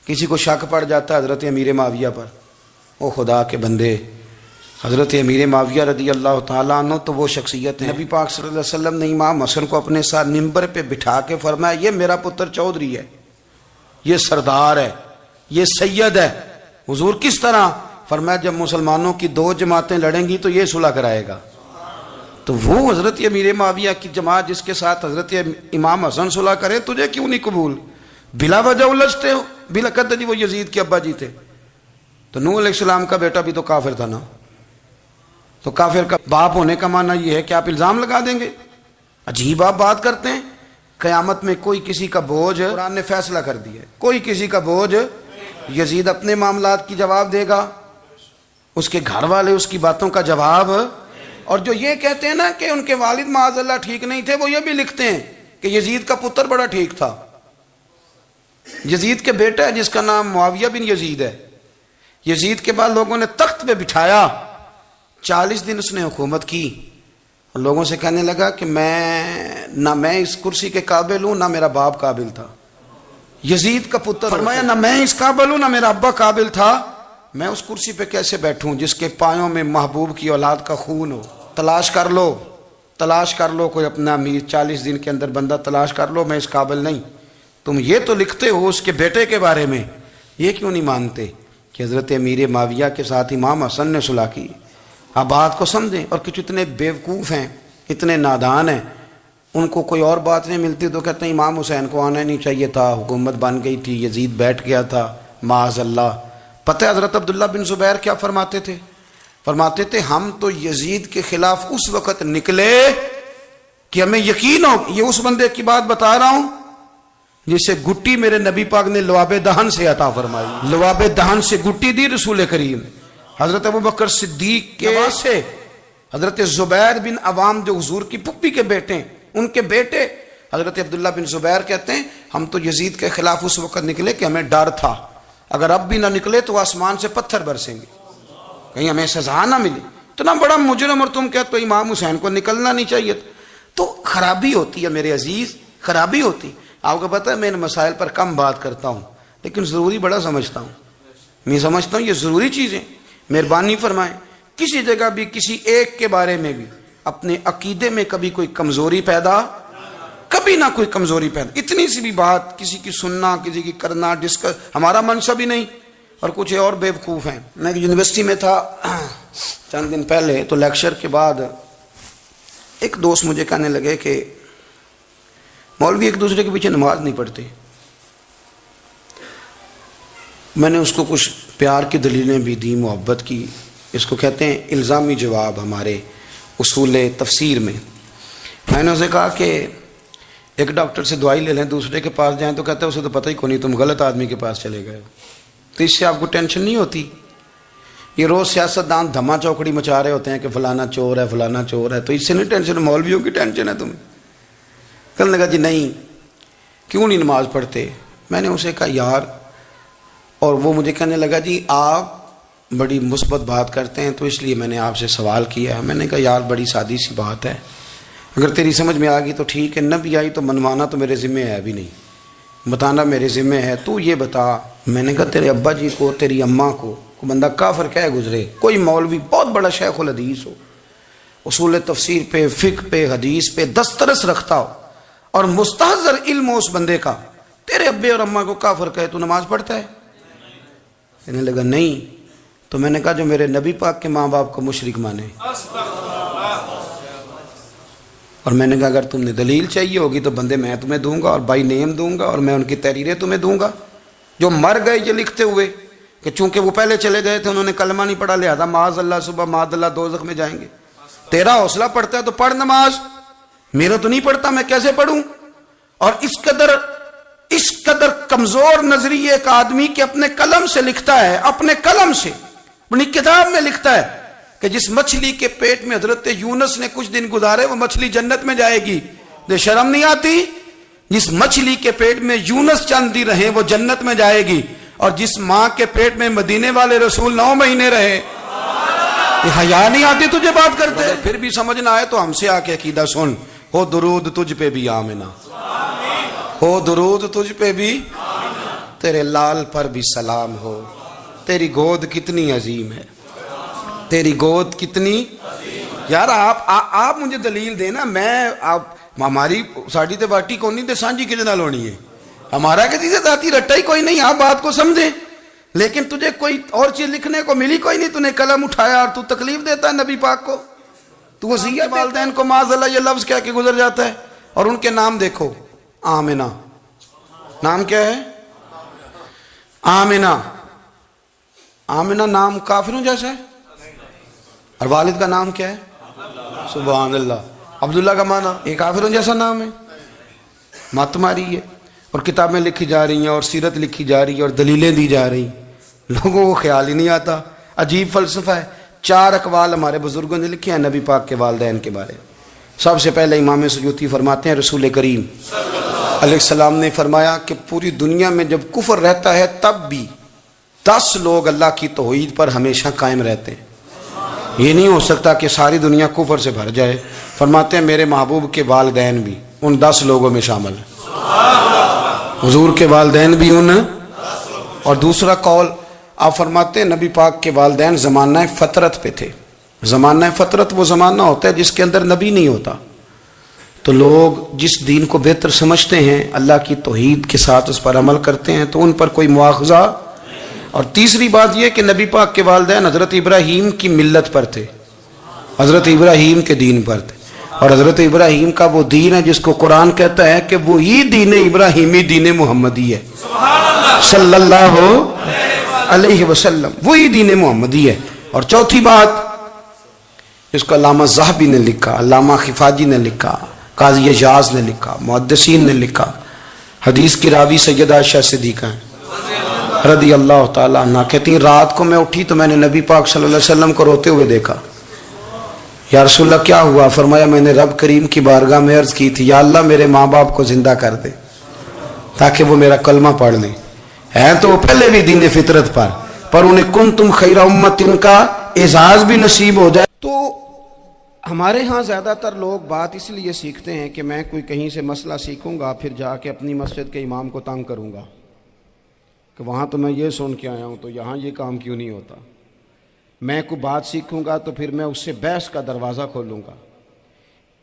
کسی کو شک پڑ جاتا ہے حضرت امیر معاویہ پر، او خدا کے بندے، حضرت امیر معاویہ رضی اللہ تعالیٰ عنہ تو وہ شخصیت ہے، نبی پاک صلی اللہ علیہ وسلم نے امام حسن کو اپنے ساتھ ممبر پہ بٹھا کے فرمایا یہ میرا پتر چودھری ہے، یہ سردار ہے، یہ سید ہے۔ حضور کس طرح؟ فرمایا جب مسلمانوں کی دو جماعتیں لڑیں گی تو یہ صلح کرائے گا۔ تو وہ حضرت امیر معاویہ کی جماعت جس کے ساتھ حضرت امام حسن صلح کرے، تجھے کیوں نہیں قبول؟ بلا وجہ الجھتے ہو، بلا کہتے جی وہ یزید کے ابا جی تھے۔ تو نوح علیہ السلام کا بیٹا بھی تو کافر تھا نا، تو کافر کا باپ ہونے کا معنی یہ ہے کہ آپ الزام لگا دیں گے؟ عجیب آپ بات کرتے ہیں۔ قیامت میں کوئی کسی کا بوجھ، قرآن نے فیصلہ کر دیا ہے، کوئی کسی کا بوجھ، یزید اپنے معاملات کی جواب دے گا، اس کے گھر والے اس کی باتوں کا جواب۔ اور جو یہ کہتے ہیں نا کہ ان کے والد معاذ اللہ ٹھیک نہیں تھے، وہ یہ بھی لکھتے ہیں کہ یزید کا پتر بڑا ٹھیک تھا۔ یزید کے بیٹا ہے جس کا نام معاویہ بن یزید ہے، یزید کے بعد لوگوں نے تخت پہ بٹھایا، 40 دن اس نے حکومت کی، اور لوگوں سے کہنے لگا کہ نہ میں اس کرسی کے قابل ہوں، نہ میرا باپ قابل تھا۔ یزید کا پتر فرمایا نہ میں اس قابل ہوں، نہ میرا ابا قابل تھا، میں اس کرسی پہ کیسے بیٹھوں جس کے پایوں میں محبوب کی اولاد کا خون ہو؟ تلاش کر لو کوئی اپنا امیر، 40 دن کے اندر بندہ تلاش کر لو، میں اس قابل نہیں۔ تم یہ تو لکھتے ہو اس کے بیٹے کے بارے میں، یہ کیوں نہیں مانتے کہ حضرت امیر معاویہ کے ساتھ امام حسن نے صلح کی؟ آپ بات کو سمجھیں۔ اور کچھ اتنے بیوقوف ہیں، اتنے نادان ہیں، ان کو کوئی اور بات نہیں ملتی تو کہتے ہیں امام حسین کو آنا نہیں چاہیے تھا، حکومت بن گئی تھی، یزید بیٹھ گیا تھا، معاذ اللہ۔ پتہ ہے حضرت عبداللہ بن زبیر کیا فرماتے تھے؟ فرماتے تھے ہم تو یزید کے خلاف اس وقت نکلے کہ ہمیں یقین ہو، یہ اس بندے کی بات بتا رہا ہوں جسے گٹی میرے نبی پاک نے لواب دہن سے عطا فرمائی، لواب دہن سے گٹی دی رسول کریم۔ حضرت ابوبکر صدیق کے سے حضرت زبیر بن عوام جو حضور کی پھپھی کے بیٹے ہیں، ان کے بیٹے حضرت عبداللہ بن زبیر کہتے ہیں ہم تو یزید کے خلاف اس وقت نکلے کہ ہمیں ڈر تھا اگر اب بھی نہ نکلے تو آسمان سے پتھر برسیں گے، کہیں ہمیں سزا نہ ملی، اتنا بڑا مجرم، اور تم کہتے ہو امام حسین کو نکلنا نہیں چاہیے۔ تو خرابی ہوتی ہے میرے عزیز، خرابی ہوتی۔ آپ کو پتہ ہے میں ان مسائل پر کم بات کرتا ہوں لیکن ضروری بڑا سمجھتا ہوں، میں سمجھتا ہوں یہ ضروری چیزیں۔ مہربانی فرمائیں کسی جگہ بھی کسی ایک کے بارے میں بھی اپنے عقیدے میں کبھی کوئی کمزوری پیدا، کبھی نہ کوئی کمزوری پیدا، اتنی سی بھی بات کسی کی سننا، کسی کی کرنا، جس کا ہمارا منصب ہی نہیں، اور کچھ اور بیوقوف ہیں۔ میں یونیورسٹی میں تھا چند دن پہلے، تو لیکچر کے بعد ایک دوست مجھے کہنے لگے کہ مولوی ایک دوسرے کے پیچھے نماز نہیں پڑھتے۔ میں نے اس کو کچھ پیار کی دلیلیں بھی دی، محبت کی، اس کو کہتے ہیں الزامی جواب ہمارے اصول تفسیر میں۔ میں نے اسے کہا کہ ایک ڈاکٹر سے دوائی لے لیں، دوسرے کے پاس جائیں تو کہتا ہے اسے تو پتہ ہی کو نہیں، تم غلط آدمی کے پاس چلے گئے ہو۔ تو اس سے آپ کو ٹینشن نہیں ہوتی؟ یہ روز سیاستدان دھما چوکڑی مچا رہے ہوتے ہیں کہ فلانا چور ہے، فلانا چور ہے، تو اس سے نہیں ٹینشن، مولویوں کی ٹینشن ہے تمہیں۔ کہنے لگا جی نہیں، کیوں نہیں نماز پڑھتے؟ میں نے اسے کہا یار، اور وہ مجھے کہنے لگا جی آپ بڑی مثبت بات کرتے ہیں تو اس لیے میں نے آپ سے سوال کیا ہے۔ میں نے کہا یار بڑی سادی سی بات ہے، اگر تیری سمجھ میں آ گئی تو ٹھیک ہے، نہ بھی آئی تو منوانا تو میرے ذمہ ہے بھی نہیں، بتانا میرے ذمہ ہے۔ تو یہ بتا، میں نے کہا تیرے ابا جی کو، تیری اماں کو بندہ کافر کہہ گزرے، کوئی مولوی بہت بڑا شیخ الحدیث ہو، اصول تفسیر پہ، فقہ پہ، حدیث پہ دسترس رکھتا ہو، اور مستحضر علم ہو اس بندے کا، تیرے ابے اور اماں کو کافر کہے تو نماز پڑھتا ہے؟ کہنے لگا نہیں۔ تو میں نے کہا جو میرے نبی پاک کے ماں باپ کو مشرک مانے، اور میں نے کہا اگر تم نے دلیل چاہیے ہوگی تو بندے میں تمہیں دوں گا، اور بائی نیم دوں گا، اور میں ان کی تحریریں تمہیں دوں گا جو مر گئے یہ لکھتے ہوئے کہ چونکہ وہ پہلے چلے گئے تھے، انہوں نے کلمہ نہیں پڑھا، لہذا معاذ اللہ صبح معاذ اللہ دوزخ میں جائیں گے۔ تیرا حوصلہ پڑھتا ہے تو پڑھ نماز، میرا تو نہیں پڑھتا، میں کیسے پڑھوں؟ اور اس قدر کمزور نظریے ایک آدمی کہ اپنے قلم سے لکھتا ہے، اپنے قلم سے اپنی کتاب میں لکھتا ہے کہ جس مچھلی کے پیٹ میں حضرت یونس نے کچھ دن گزارے وہ مچھلی جنت میں جائے گی۔ دے شرم نہیں آتی؟ جس مچھلی کے پیٹ میں یونس چند دن رہے وہ جنت میں جائے گی، اور جس ماں کے پیٹ میں مدینے والے رسول 9 مہینے رہے، حیا نہیں آتی تجھے بات کرتے؟ پھر بھی سمجھ نہ آئے تو ہم سے آ کے عقیدہ سن، ہو درود تجھ پہ بھی آمنا، ہو درود تجھ پہ بھی۔ تیرے لال پر بھی سلام ہو، تیری گود کتنی عظیم ہے، تیری گود کتنی یار آپ مجھے دلیل دینا، میں آپ ہماری ساڑی تے باٹی کون نہیں تے سانجی کدے نال ہونی ہے، ہمارا کسی سے ذاتی رٹا ہی کوئی نہیں، آپ بات کو سمجھیں، لیکن تجھے کوئی اور چیز لکھنے کو ملی کوئی نہیں، تو نے قلم اٹھایا اور تو تکلیف دیتا ہے نبی پاک کو، تو وصیت والدین کو معاذ اللہ یہ لفظ کہہ کے گزر جاتا ہے، اور ان کے نام دیکھو، آمنہ، نام کیا ہے؟ آمنہ، آمنہ نام کافروں جیسا ہے، اور والد کا نام کیا ہے؟ سبحان اللہ، عبداللہ کا معنی ایک کافروں جیسا نام ہے، مت ماری ہے، اور کتابیں لکھی جا رہی ہیں اور سیرت لکھی جا رہی ہے اور دلیلیں دی جا رہی ہیں، لوگوں کو خیال ہی نہیں آتا، عجیب فلسفہ ہے۔ 4 اقوال ہمارے بزرگوں نے لکھے ہیں نبی پاک کے والدین کے بارے میں۔ سب سے پہلے امام سیوطی فرماتے ہیں رسول کریم علیہ السلام نے فرمایا کہ پوری دنیا میں جب کفر رہتا ہے تب بھی 10 لوگ اللہ کی توحید پر ہمیشہ قائم رہتے ہیں، یہ نہیں ہو سکتا کہ ساری دنیا کفر سے بھر جائے۔ فرماتے ہیں میرے محبوب کے والدین بھی ان 10 لوگوں میں شامل ہیں، حضور کے والدین بھی ان۔ اور دوسرا قول آپ فرماتے ہیں نبی پاک کے والدین زمانہ فطرت پہ تھے۔ زمانہ فطرت وہ زمانہ ہوتا ہے جس کے اندر نبی نہیں ہوتا، تو لوگ جس دین کو بہتر سمجھتے ہیں اللہ کی توحید کے ساتھ اس پر عمل کرتے ہیں تو ان پر کوئی مواخذہ۔ اور تیسری بات یہ کہ نبی پاک کے والدین حضرت ابراہیم کی ملت پر تھے، حضرت ابراہیم کے دین پر تھے، اور حضرت ابراہیم کا وہ دین ہے جس کو قرآن کہتا ہے کہ وہی دین ابراہیمی دین محمدی ہے صلی اللہ علیہ وسلم، وہی دین محمدی ہے۔ اور چوتھی بات جس کو علامہ ذہبی نے لکھا، علامہ خفاجی نے لکھا، قاضی اعجاز نے لکھا، محدثین نے لکھا، حدیث کی راوی سیدہ عائشہ صدیقہ رضی اللہ تعالیٰ عنہ کہتی ہیں رات کو میں اٹھی تو میں نے نبی پاک صلی اللہ علیہ وسلم کو روتے ہوئے دیکھا۔ یا رسول اللہ کیا ہوا؟ فرمایا میں نے رب کریم کی بارگاہ میں عرض کی تھی یا اللہ میرے ماں باپ کو زندہ کر دے تاکہ وہ میرا کلمہ پڑھ لیں، ہیں تو وہ پہلے بھی دین فطرت پر انہیں کنتم خیر امت ان کا اعزاز بھی نصیب ہو جائے۔ تو ہمارے ہاں زیادہ تر لوگ بات اس لیے سیکھتے ہیں کہ میں کوئی کہیں سے مسئلہ سیکھوں گا پھر جا کے اپنی مسجد کے امام کو تنگ کروں گا کہ وہاں تو میں یہ سن کے آیا ہوں تو یہاں یہ کام کیوں نہیں ہوتا، میں کوئی بات سیکھوں گا تو پھر میں اس سے بحث کا دروازہ کھولوں گا۔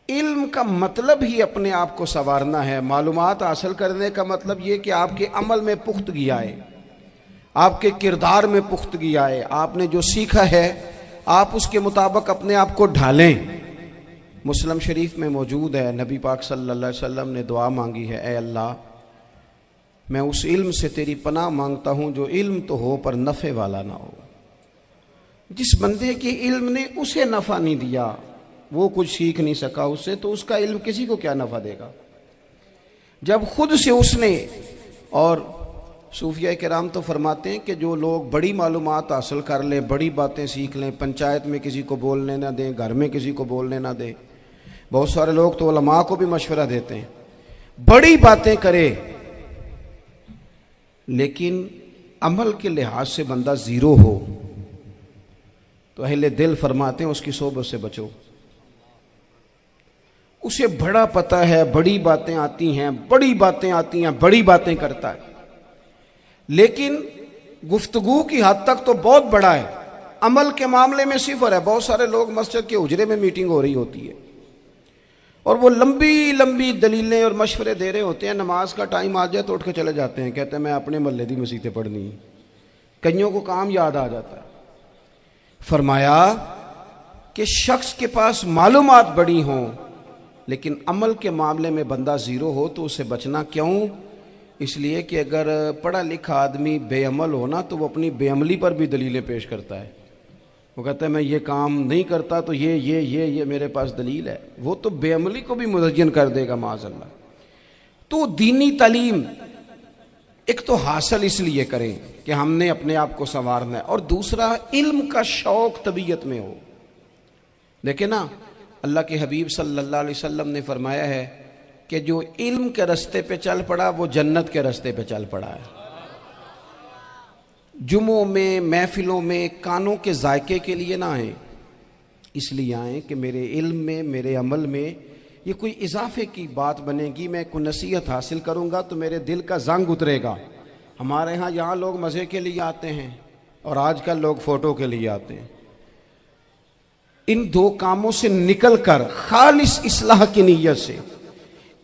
علم کا مطلب ہی اپنے آپ کو سنوارنا ہے، معلومات حاصل کرنے کا مطلب یہ کہ آپ کے عمل میں پختگی آئے، آپ کے کردار میں پختگی آئے، آپ نے جو سیکھا ہے آپ اس کے مطابق اپنے آپ کو ڈھالیں۔ مسلم شریف میں موجود ہے نبی پاک صلی اللہ علیہ وسلم نے دعا مانگی ہے اے اللہ میں اس علم سے تیری پناہ مانگتا ہوں جو علم تو ہو پر نفع والا نہ ہو۔ جس بندے کے علم نے اسے نفع نہیں دیا، وہ کچھ سیکھ نہیں سکا اس سے، تو اس کا علم کسی کو کیا نفع دے گا؟ جب خود سے اس نے، اور صوفیہ کرام تو فرماتے ہیں کہ جو لوگ بڑی معلومات حاصل کر لیں، بڑی باتیں سیکھ لیں، پنچایت میں کسی کو بولنے نہ دیں، گھر میں کسی کو بولنے نہ دیں، بہت سارے لوگ تو علماء کو بھی مشورہ دیتے ہیں، بڑی باتیں کرے لیکن عمل کے لحاظ سے بندہ زیرو ہو تو اہل دل فرماتے ہیں اس کی صحبت سے بچو۔ اسے بڑا پتہ ہے، بڑی باتیں آتی ہیں، بڑی باتیں کرتا ہے، لیکن گفتگو کی حد تک تو بہت بڑا ہے، عمل کے معاملے میں صفر ہے۔ بہت سارے لوگ مسجد کے حجرے میں میٹنگ ہو رہی ہوتی ہے اور وہ لمبی لمبی دلیلیں اور مشورے دے رہے ہوتے ہیں، نماز کا ٹائم آ جائے تو اٹھ کے چلے جاتے ہیں، کہتے ہیں میں اپنے محلے دی مسیتیں پڑھنی ہیں، کئیوں کو کام یاد آ جاتا ہے۔ فرمایا کہ شخص کے پاس معلومات بڑی ہوں لیکن عمل کے معاملے میں بندہ زیرو ہو تو اسے بچنا کیوں؟ اس لیے کہ اگر پڑھا لکھا آدمی بے عمل ہونا تو وہ اپنی بے عملی پر بھی دلیلیں پیش کرتا ہے، وہ کہتا ہے میں یہ کام نہیں کرتا تو یہ میرے پاس دلیل ہے، وہ تو بے عملی کو بھی مزین کر دے گا معاذ اللہ۔ تو دینی تعلیم ایک تو حاصل اس لیے کریں کہ ہم نے اپنے آپ کو سنوارنا ہے، اور دوسرا علم کا شوق طبیعت میں ہو۔ دیکھیں نا اللہ کے حبیب صلی اللہ علیہ وسلم نے فرمایا ہے کہ جو علم کے رستے پہ چل پڑا وہ جنت کے رستے پہ چل پڑا ہے۔ جمعوں میں، محفلوں میں کانوں کے ذائقے کے لیے نہ آئیں، اس لیے آئیں کہ میرے علم میں، میرے عمل میں یہ کوئی اضافے کی بات بنے گی، میں کوئی نصیحت حاصل کروں گا تو میرے دل کا زنگ اترے گا، ہمارے ہاں یہاں لوگ مزے کے لیے آتے ہیں اور آج کل لوگ فوٹو کے لیے آتے ہیں. ان دو کاموں سے نکل کر خالص اصلاح کی نیت سے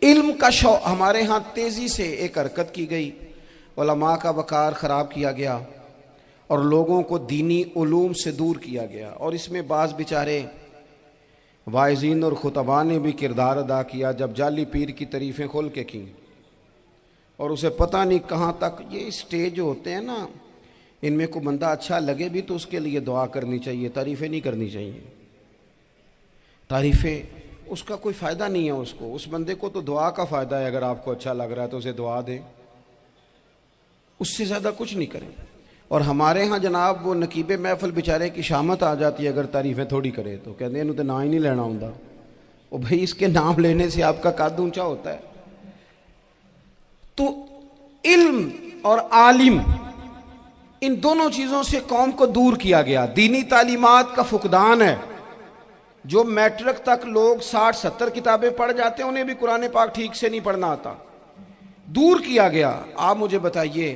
علم کا شوق ہمارے ہاں تیزی سے ایک حرکت کی گئی. علماء کا وقار خراب کیا گیا اور لوگوں کو دینی علوم سے دور کیا گیا, اور اس میں بعض بیچارے واعظین اور خطباء نے بھی کردار ادا کیا جب جعلی پیر کی تعریفیں کھول کے کیں, اور اسے پتہ نہیں کہاں تک. یہ اسٹیج جو ہوتے ہیں نا, ان میں کوئی بندہ اچھا لگے بھی تو اس کے لیے دعا کرنی چاہیے, تعریفیں نہیں کرنی چاہیے. تعریفیں اس کا کوئی فائدہ نہیں ہے, اس بندے کو تو دعا کا فائدہ ہے. اگر آپ کو اچھا لگ رہا ہے تو اسے دعا دیں, اس سے زیادہ کچھ نہیں کریں. اور ہمارے ہاں جناب وہ نقیب محفل بیچارے کی شامت آ جاتی ہے اگر تعریفیں تھوڑی کرے تو, کہتے ہیں انہوں تو نام ہی نہیں لینا ہوں. وہ بھائی اس کے نام لینے سے آپ کا قد اونچا ہوتا ہے. تو علم اور عالم ان دونوں چیزوں سے قوم کو دور کیا گیا. دینی تعلیمات کا فقدان ہے. جو میٹرک تک لوگ 60-70 کتابیں پڑھ جاتے ہیں انہیں بھی قرآن پاک ٹھیک سے نہیں پڑھنا آتا. دور کیا گیا. آپ مجھے بتائیے,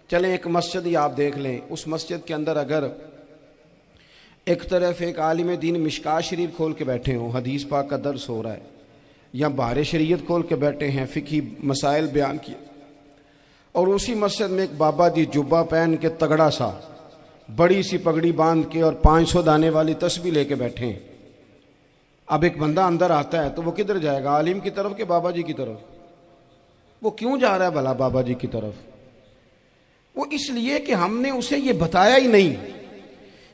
چلیں ایک مسجد ہی آپ دیکھ لیں, اس مسجد کے اندر اگر ایک طرف ایک عالم دین مشکات شریف کھول کے بیٹھے ہوں, حدیث پاک کا درس ہو رہا ہے, یا بہار شریعت کھول کے بیٹھے ہیں, فقہی مسائل بیان کیے, اور اسی مسجد میں ایک بابا جی جبہ پہن کے تگڑا سا بڑی سی پگڑی باندھ کے اور 500 دانے والی تسبیح لے کے بیٹھے ہیں. اب ایک بندہ اندر آتا ہے تو وہ کدھر جائے گا, عالم کی طرف کہ بابا جی کی طرف؟ وہ کیوں جا رہا ہے بھلا بابا جی کی طرف؟ وہ اس لیے کہ ہم نے اسے یہ بتایا ہی نہیں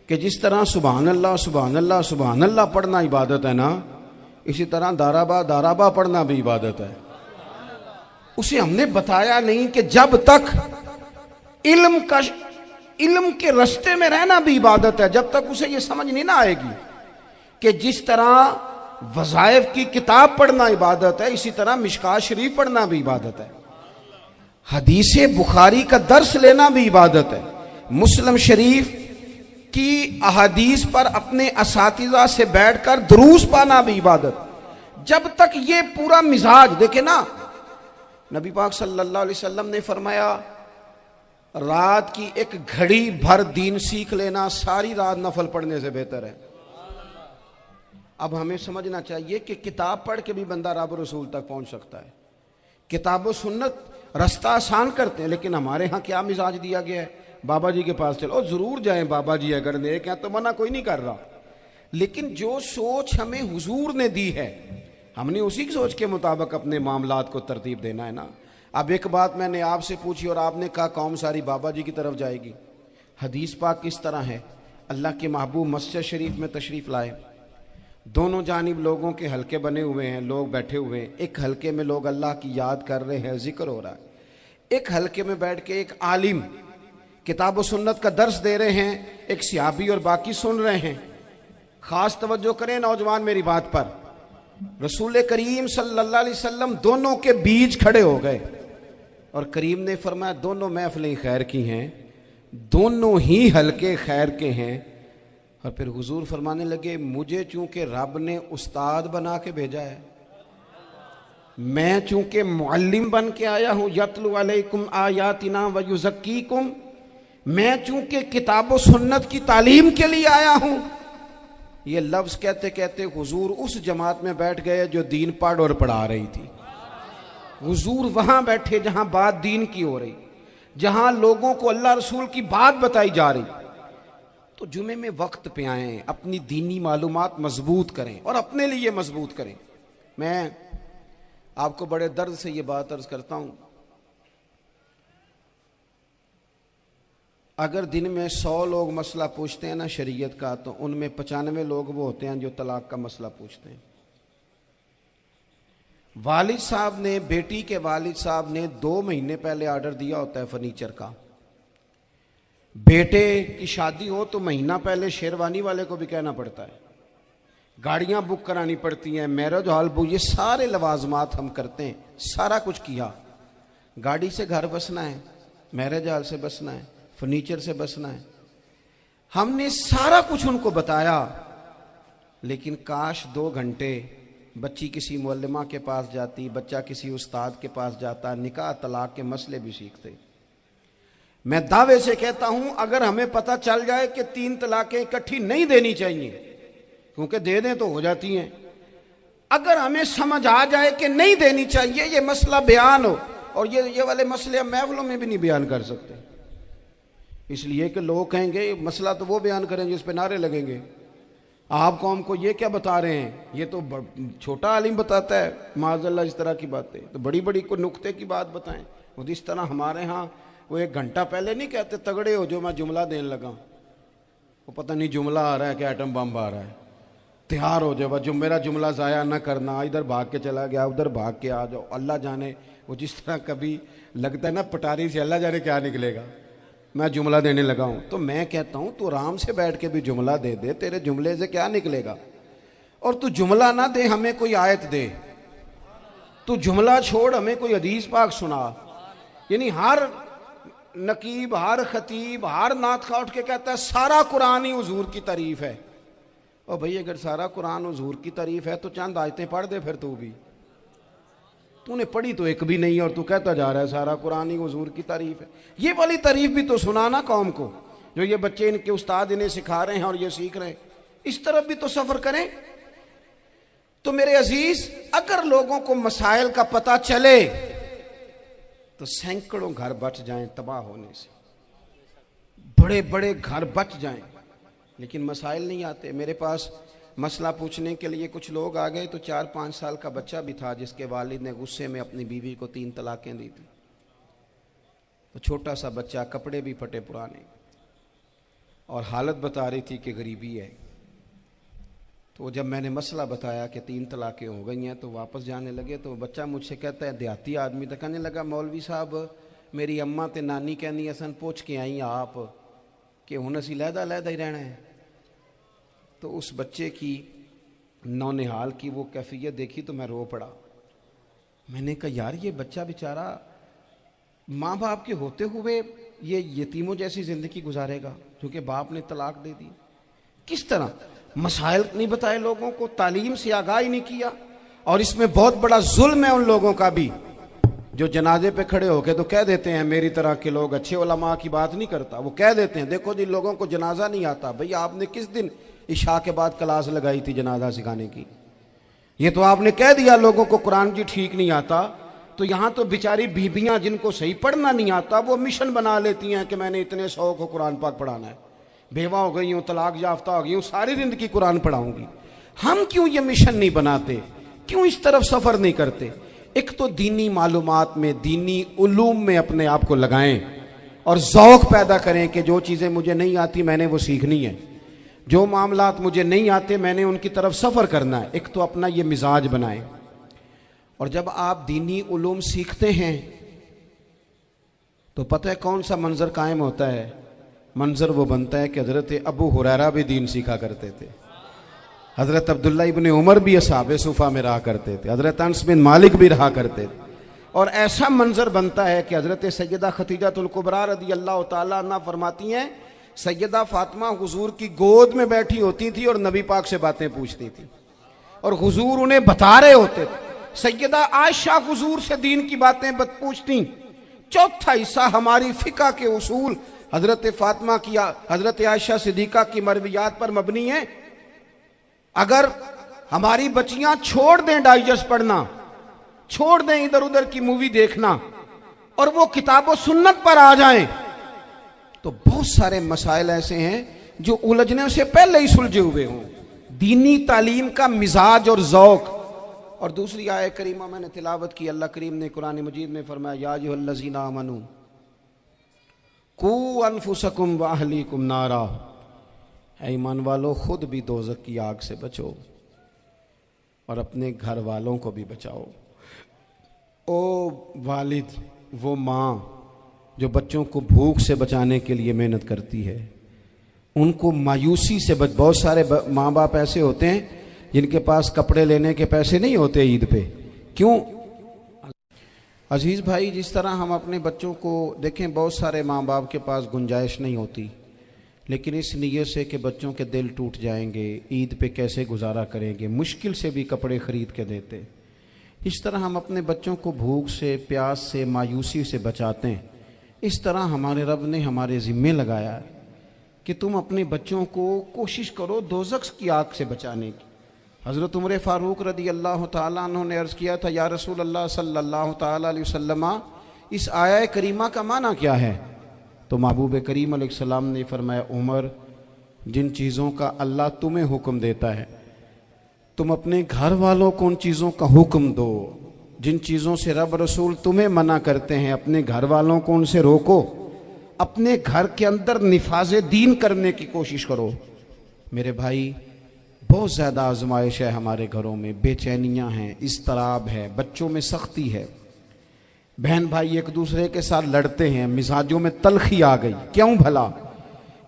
کہ جس طرح سبحان اللہ سبحان اللہ سبحان اللہ پڑھنا عبادت ہے نا, اسی طرح دارابا پڑھنا بھی عبادت ہے. اسے ہم نے بتایا نہیں کہ جب تک علم کے رستے میں رہنا بھی عبادت ہے. جب تک اسے یہ سمجھ نہیں نہ آئے گی کہ جس طرح وظائف کی کتاب پڑھنا عبادت ہے, اسی طرح مشکات شریف پڑھنا بھی عبادت ہے, حدیث بخاری کا درس لینا بھی عبادت ہے, مسلم شریف کی احادیث پر اپنے اساتذہ سے بیٹھ کر دروس پانا بھی عبادت. جب تک یہ پورا مزاج دیکھیں نا, نبی پاک صلی اللہ علیہ وسلم نے فرمایا رات کی ایک گھڑی بھر دین سیکھ لینا ساری رات نفل پڑھنے سے بہتر ہے. اب ہمیں سمجھنا چاہیے کہ کتاب پڑھ کے بھی بندہ رب رسول تک پہنچ سکتا ہے. کتاب و سنت رستہ آسان کرتے ہیں, لیکن ہمارے ہاں کیا مزاج دیا گیا ہے, بابا جی کے پاس چلو, ضرور جائیں بابا جی اگر نیک ہیں تو منع کوئی نہیں کر رہا, لیکن جو سوچ ہمیں حضور نے دی ہے ہم نے اسی کی سوچ کے مطابق اپنے معاملات کو ترتیب دینا ہے نا. اب ایک بات میں نے آپ سے پوچھی اور آپ نے کہا قوم ساری بابا جی کی طرف جائے گی. حدیث پاک کس طرح ہے, اللہ کے محبوب مسجد شریف میں تشریف لائے, دونوں جانب لوگوں کے حلقے بنے ہوئے ہیں, لوگ بیٹھے ہوئے ہیں, ایک حلقے میں لوگ اللہ کی یاد کر رہے ہیں, ذکر ہو رہا ہے, ایک حلقے میں بیٹھ کے ایک عالم کتاب و سنت کا درس دے رہے ہیں, ایک صحابی اور باقی سن رہے ہیں. خاص توجہ کریں نوجوان میری بات پر, رسول کریم صلی اللہ علیہ وسلم دونوں کے بیچ کھڑے ہو گئے اور کریم نے فرمایا دونوں محفلیں خیر کی ہیں, دونوں ہی حلقے خیر کے ہیں. اور پھر حضور فرمانے لگے مجھے چونکہ رب نے استاد بنا کے بھیجا ہے, میں چونکہ معلم بن کے آیا ہوں, یتلو علیکم آیاتنا ویزکیکم, میں چونکہ کتاب و سنت کی تعلیم کے لیے آیا ہوں. یہ لفظ کہتے کہتے حضور اس جماعت میں بیٹھ گئے جو دین پڑھ اور پڑھا رہی تھی. حضور وہاں بیٹھے جہاں بات دین کی ہو رہی, جہاں لوگوں کو اللہ رسول کی بات بتائی جا رہی. تو جمعے میں وقت پہ آئیں, اپنی دینی معلومات مضبوط کریں اور اپنے لیے مضبوط کریں. میں آپ کو بڑے درد سے یہ بات عرض کرتا ہوں, اگر دن میں 100 لوگ مسئلہ پوچھتے ہیں نا شریعت کا, تو ان میں 95 لوگ وہ ہوتے ہیں جو طلاق کا مسئلہ پوچھتے ہیں. والد صاحب نے, بیٹی کے والد صاحب نے 2 مہینے پہلے آرڈر دیا ہوتا ہے فرنیچر کا. بیٹے کی شادی ہو تو مہینہ پہلے شیروانی والے کو بھی کہنا پڑتا ہے, گاڑیاں بک کرانی پڑتی ہیں, میرج ہال بک, یہ سارے لوازمات ہم کرتے ہیں. سارا کچھ کیا, گاڑی سے گھر بسنا ہے, میرج ہال سے بسنا ہے, فرنیچر سے بسنا ہے. ہم نے سارا کچھ ان کو بتایا, لیکن کاش 2 گھنٹے بچی کسی معلمہ کے پاس جاتی, بچہ کسی استاد کے پاس جاتا, نکاح طلاق کے مسئلے بھی سیکھتے. میں دعوے سے کہتا ہوں اگر ہمیں پتہ چل جائے کہ 3 طلاقیں اکٹھی نہیں دینی چاہیے، کیونکہ دے دیں تو ہو جاتی ہیں، اگر ہمیں سمجھ آ جائے کہ نہیں دینی چاہیے، یہ مسئلہ بیان ہو، اور یہ والے مسئلے ہم محفلوں میں بھی نہیں بیان کر سکتے، اس لیے کہ لوگ کہیں گے مسئلہ تو وہ بیان کریں جس پہ نعرے لگیں گے، آپ قوم کو یہ کیا بتا رہے ہیں، یہ تو چھوٹا عالم بتاتا ہے معاذ اللہ اس طرح کی باتیں، تو بڑی بڑی کوئی نقطے کی بات بتائیں۔ وہ اس طرح ہمارے ہاں وہ 1 گھنٹہ پہلے نہیں کہتے تگڑے ہو جو میں جملہ دینے لگا، وہ پتہ نہیں جملہ آ رہا ہے کہ ایٹم بم آ رہا ہے، تیار ہو جائے جو میرا جملہ ضائع نہ کرنا، ادھر بھاگ کے چلا گیا ادھر بھاگ کے آ جاؤ، اللہ جانے وہ جس طرح کبھی لگتا ہے نا پٹاری سے، اللہ جانے کیا نکلے گا، میں جملہ دینے لگا ہوں۔ تو میں کہتا ہوں تو آرام سے بیٹھ کے بھی جملہ دے دے، تیرے جملے سے کیا نکلے گا، اور تو جملہ نہ دے ہمیں کوئی آیت دے، تو جملہ چھوڑ ہمیں کوئی حدیث پاک سنا، یعنی ہر نقیب ہر خطیب ہر نعت خواہ اٹھ کے کہتا ہے سارا قرآن ہی حضور کی تعریف ہے، اور بھئی اگر سارا قرآن حضور کی تعریف ہے تو چند آیتیں پڑھ دے، پھر تو نے پڑھی تو ایک بھی نہیں اور تو کہتا جا رہا ہے سارا قرآن ہی حضور کی تعریف ہے۔ یہ والی تعریف بھی تو سنانا قوم کو، جو یہ بچے ان کے استاد انہیں سکھا رہے ہیں اور یہ سیکھ رہے ہیں، اس طرف بھی تو سفر کریں۔ تو میرے عزیز اگر لوگوں کو مسائل کا پتہ چلے تو سینکڑوں گھر بچ جائیں تباہ ہونے سے، بڑے بڑے گھر بچ جائیں، لیکن مسائل نہیں آتے۔ میرے پاس مسئلہ پوچھنے کے لیے کچھ لوگ آ گئے تو 4-5 سال کا بچہ بھی تھا جس کے والد نے غصے میں اپنی بیوی کو 3 طلاقیں دی تھی، تو چھوٹا سا بچہ، کپڑے بھی پھٹے پرانے، اور حالت بتا رہی تھی کہ غریبی ہے۔ تو جب میں نے مسئلہ بتایا کہ 3 طلاقیں ہو گئی ہیں تو واپس جانے لگے، تو بچہ مجھ سے کہتا ہے دیہاتی آدمی تو کہنے لگا مولوی صاحب میری اماں تے نانی کہنی اسن پوچھ کے آئی آپ کہ ہن اسی لہدا ہی رہنا ہے۔ تو اس بچے کی نونہال کی وہ کیفیت دیکھی تو میں رو پڑا۔ میں نے کہا یار یہ بچہ بیچارہ ماں باپ کے ہوتے ہوئے یہ یتیموں جیسی زندگی گزارے گا کیونکہ باپ نے طلاق دے دی، کس طرح؟ مسائل نہیں بتائے لوگوں کو، تعلیم سے آگاہی نہیں کیا، اور اس میں بہت بڑا ظلم ہے ان لوگوں کا بھی جو جنازے پہ کھڑے ہو کے تو کہہ دیتے ہیں، میری طرح کے لوگ اچھے علماء کی بات نہیں کرتا، وہ کہہ دیتے ہیں دیکھو جی لوگوں کو جنازہ نہیں آتا۔ بھئی آپ نے کس دن عشاء کے بعد کلاس لگائی تھی جنازہ سکھانے کی؟ یہ تو آپ نے کہہ دیا لوگوں کو قرآن جی ٹھیک نہیں آتا، تو یہاں تو بیچاری بیویاں جن کو صحیح پڑھنا نہیں آتا وہ مشن بنا لیتی ہیں کہ میں نے اتنے 100 کو قرآن پاک پڑھانا ہے، بیوہ ہو گئی ہوں، طلاق یافتہ ہو گئی ہوں، ساری زندگی قرآن پڑھاؤں گی۔ ہم کیوں یہ مشن نہیں بناتے، کیوں اس طرف سفر نہیں کرتے؟ ایک تو دینی معلومات میں، دینی علوم میں اپنے آپ کو لگائیں اور ذوق پیدا کریں کہ جو چیزیں مجھے نہیں آتی میں نے وہ سیکھنی ہے، جو معاملات مجھے نہیں آتے میں نے ان کی طرف سفر کرنا ہے۔ ایک تو اپنا یہ مزاج بنائیں، اور جب آپ دینی علوم سیکھتے ہیں تو پتہ ہے کون سا منظر قائم ہوتا ہے؟ منظر وہ بنتا ہے کہ حضرت ابو ہریرہ بھی دین سیکھا کرتے تھے، حضرت عبداللہ ابن عمر بھی اصحاب صفہ میں رہا کرتے تھے، حضرت انس بن مالک بھی رہا کرتے تھے، اور ایسا منظر بنتا ہے کہ حضرت سیدہ خدیجہ الکبریٰ رضی اللہ تعالیٰ عنہ فرماتی ہیں سیدہ فاطمہ حضور کی گود میں بیٹھی ہوتی تھی اور نبی پاک سے باتیں پوچھتی تھی اور حضور انہیں بتا رہے ہوتے تھے۔ سیدہ عائشہ حضور سے دین کی باتیں پوچھتی۔ چوتھا حصہ ہماری فقہ کے اصول حضرت فاطمہ کی، حضرت عائشہ صدیقہ کی مرویات پر مبنی ہیں۔ اگر ہماری بچیاں چھوڑ دیں ڈائجسٹ پڑھنا، چھوڑ دیں ادھر ادھر کی مووی دیکھنا، اور وہ کتاب و سنت پر آ جائیں تو بہت سارے مسائل ایسے ہیں جو الجھنے سے پہلے ہی سلجھے ہوئے ہوں۔ دینی تعلیم کا مزاج اور ذوق۔ اور دوسری آیت کریمہ میں نے تلاوت کی، اللہ کریم نے قرآن مجید میں فرمایا یا ایھا الذین آمنوا قوا انفسکم واہلیکم نارا، اے ایمان والو خود بھی دوزخ کی آگ سے بچو اور اپنے گھر والوں کو بھی بچاؤ۔ او والد، وہ ماں جو بچوں کو بھوک سے بچانے کے لیے محنت کرتی ہے، ان کو مایوسی سے بہت سارے ماں باپ ایسے ہوتے ہیں جن کے پاس کپڑے لینے کے پیسے نہیں ہوتے عید پہ، کیوں؟ عزیز بھائی جس طرح ہم اپنے بچوں کو دیکھیں، بہت سارے ماں باپ کے پاس گنجائش نہیں ہوتی، لیکن اس نیت سے کہ بچوں کے دل ٹوٹ جائیں گے، عید پہ کیسے گزارا کریں گے، مشکل سے بھی کپڑے خرید کے دیتے۔ اس طرح ہم اپنے بچوں کو بھوک سے، پیاس سے، مایوسی سے بچاتے ہیں، اس طرح ہمارے رب نے ہمارے ذمے لگایا ہے کہ تم اپنے بچوں کو کوشش کرو دوزخ کی آگ سے بچانے کی۔ حضرت عمر فاروق رضی اللہ تعالیٰ عنہ نے عرض کیا تھا، یا رسول اللہ صلی اللہ تعالیٰ علیہ وسلم، اس آیہ کریمہ کا معنی کیا ہے؟ تو محبوب کریم علیہ السلام نے فرمایا، عمر، جن چیزوں کا اللہ تمہیں حکم دیتا ہے تم اپنے گھر والوں کو ان چیزوں کا حکم دو، جن چیزوں سے رب رسول تمہیں منع کرتے ہیں اپنے گھر والوں کو ان سے روکو، اپنے گھر کے اندر نفاذ دین کرنے کی کوشش کرو۔ میرے بھائی، بہت زیادہ آزمائش ہے ہمارے گھروں میں، بے چینیاں ہیں، اضطراب ہے، بچوں میں سختی ہے، بہن بھائی ایک دوسرے کے ساتھ لڑتے ہیں، مزاجوں میں تلخی آ گئی۔ کیوں بھلا؟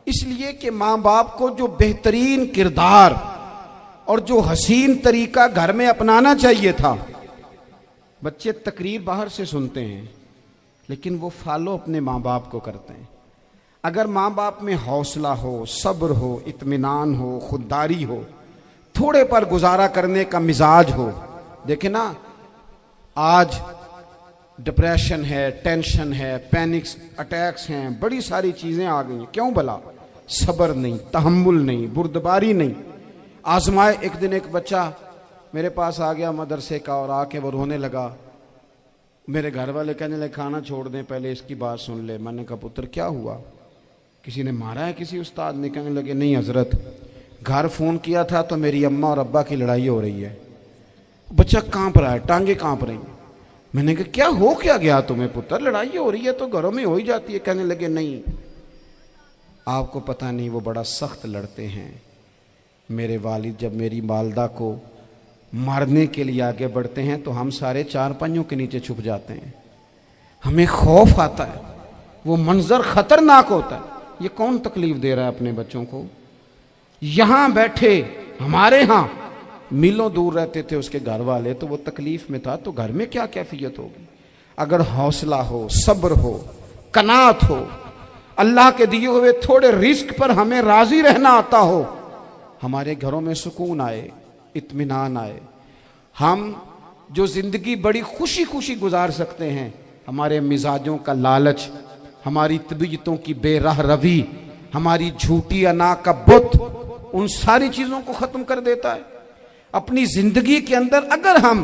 اس لیے کہ ماں باپ کو جو بہترین کردار اور جو حسین طریقہ گھر میں اپنانا چاہیے تھا، بچے تقریر باہر سے سنتے ہیں لیکن وہ فالو اپنے ماں باپ کو کرتے ہیں۔ اگر ماں باپ میں حوصلہ ہو، صبر ہو، اطمینان ہو، خودداری ہو، تھوڑے پر گزارا کرنے کا مزاج ہو۔ دیکھیں نا، آج ڈپریشن ہے، ٹینشن ہے، پینکس اٹیکس ہیں، بڑی ساری چیزیں آ گئی ہیں۔ کیوں بھلا؟ صبر نہیں، تحمل نہیں، بردباری نہیں۔ آزمائے۔ ایک دن ایک بچہ میرے پاس آ گیا مدرسے کا، اور آ کے وہ رونے لگا۔ میرے گھر والے کہنے لگے کھانا چھوڑ دیں، پہلے اس کی بات سن لے۔ میں نے کہا پتر کیا ہوا؟ کسی نے مارا ہے کسی استاد نے؟ کہنے لگے نہیں حضرت، گھر فون کیا تھا تو میری اماں اور ابا کی لڑائی ہو رہی ہے۔ بچہ کانپ رہا ہے، ٹانگیں کانپ رہی ہیں۔ میں نے کہا کیا ہو کیا گیا تمہیں پتر؟ لڑائی ہو رہی ہے تو گھروں میں ہو ہی جاتی ہے۔ کہنے لگے نہیں، آپ کو پتہ نہیں، وہ بڑا سخت لڑتے ہیں۔ میرے والد جب میری والدہ کو مارنے کے لیے آگے بڑھتے ہیں تو ہم سارے چارپائیوں کے نیچے چھپ جاتے ہیں، ہمیں خوف آتا ہے، وہ منظر خطرناک ہوتا ہے۔ یہ کون تکلیف دے رہا ہے اپنے بچوں کو؟ یہاں بیٹھے ہمارے ہاں میلوں دور رہتے تھے اس کے گھر والے، تو وہ تکلیف میں تھا، تو گھر میں کیا کیفیت ہوگی؟ اگر حوصلہ ہو، صبر ہو، قناعت ہو، اللہ کے دیے ہوئے تھوڑے رزق پر ہمیں راضی رہنا آتا ہو، ہمارے گھروں میں سکون آئے، اطمینان آئے، ہم جو زندگی بڑی خوشی خوشی گزار سکتے ہیں، ہمارے مزاجوں کا لالچ، ہماری طبیعتوں کی بے راہ روی، ہماری جھوٹی انا کا بت، ان ساری چیزوں کو ختم کر دیتا ہے۔ اپنی زندگی کے اندر اگر ہم